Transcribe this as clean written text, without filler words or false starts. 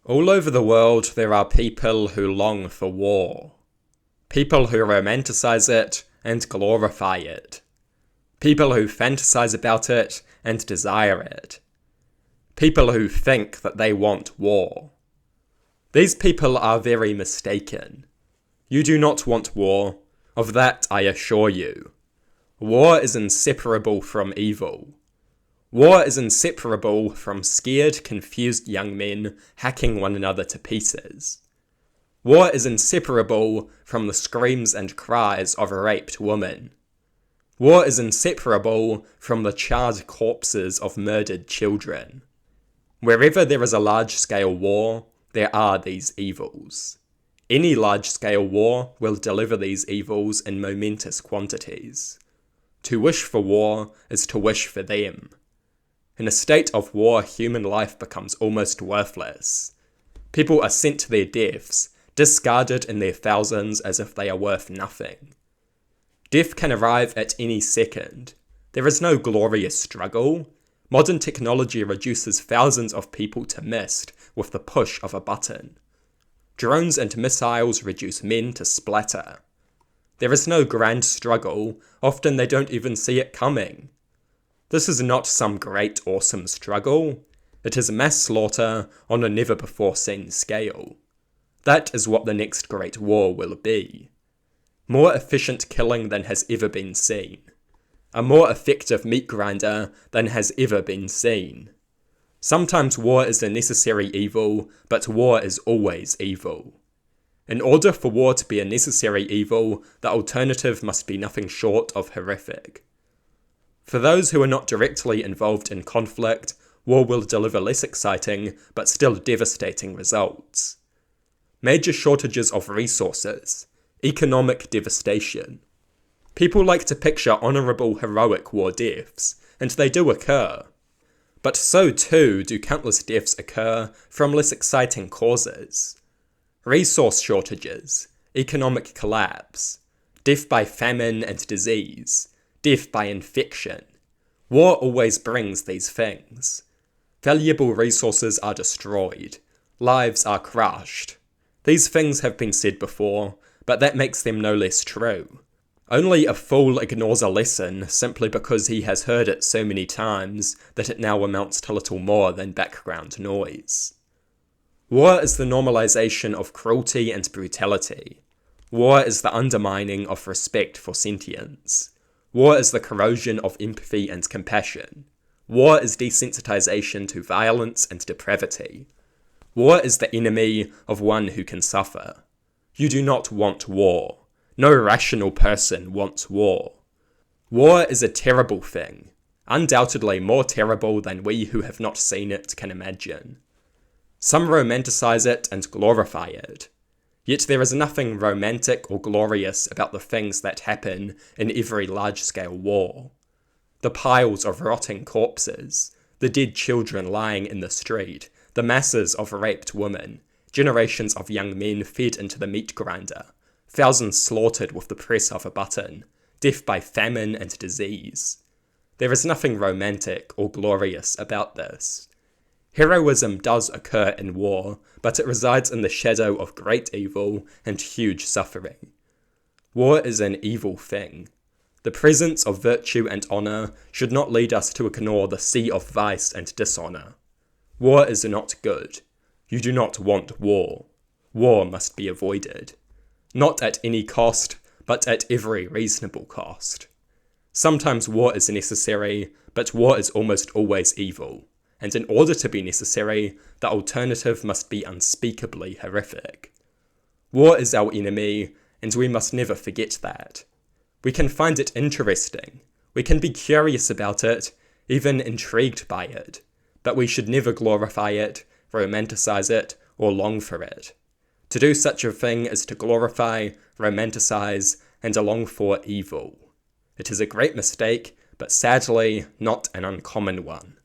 All over the world there are people who long for war. People who romanticize it and glorify it. People who fantasize about it and desire it. People who think that they want war. These people are very mistaken. You do not want war, of that I assure you. War is inseparable from evil. War is inseparable from scared, confused young men hacking one another to pieces. War is inseparable from the screams and cries of raped women. War is inseparable from the charred corpses of murdered children. Wherever there is a large-scale war, there are these evils. Any large-scale war will deliver these evils in momentous quantities. To wish for war is to wish for them. In a state of war, human life becomes almost worthless. People are sent to their deaths, discarded in their thousands as if they are worth nothing. Death can arrive at any second. There is no glorious struggle. Modern technology reduces thousands of people to mist with the push of a button. Drones and missiles reduce men to splatter. There is no grand struggle, often they don't even see it coming. This is not some great awesome struggle. It is mass slaughter on a never-before-seen scale. That is what the next great war will be. More efficient killing than has ever been seen. A more effective meat grinder than has ever been seen. Sometimes war is a necessary evil, but war is always evil. In order for war to be a necessary evil, the alternative must be nothing short of horrific. For those who are not directly involved in conflict, war will deliver less exciting, but still devastating results. Major shortages of resources, economic devastation. People like to picture honourable, heroic war deaths, and they do occur. But so too do countless deaths occur from less exciting causes. Resource shortages, economic collapse, death by famine and disease, death by infection. War always brings these things. Valuable resources are destroyed. Lives are crushed. These things have been said before, but that makes them no less true. Only a fool ignores a lesson simply because he has heard it so many times that it now amounts to little more than background noise. War is the normalization of cruelty and brutality. War is the undermining of respect for sentience. War is the corrosion of empathy and compassion. War is desensitization to violence and depravity. War is the enemy of one who can suffer. You do not want war. No rational person wants war. War is a terrible thing, undoubtedly more terrible than we who have not seen it can imagine. Some romanticize it and glorify it. Yet there is nothing romantic or glorious about the things that happen in every large-scale war. The piles of rotting corpses, the dead children lying in the street, the masses of raped women, generations of young men fed into the meat grinder, thousands slaughtered with the press of a button, death by famine and disease. There is nothing romantic or glorious about this. Heroism does occur in war, but it resides in the shadow of great evil and huge suffering. War is an evil thing. The presence of virtue and honour should not lead us to ignore the sea of vice and dishonour. War is not good. You do not want war. War must be avoided. Not at any cost, but at every reasonable cost. Sometimes war is necessary, but war is almost always evil. And in order to be necessary, the alternative must be unspeakably horrific. War is our enemy, and we must never forget that. We can find it interesting, we can be curious about it, even intrigued by it, but we should never glorify it, romanticize it, or long for it. To do such a thing is to glorify, romanticize, and long for evil. It is a great mistake, but sadly not an uncommon one.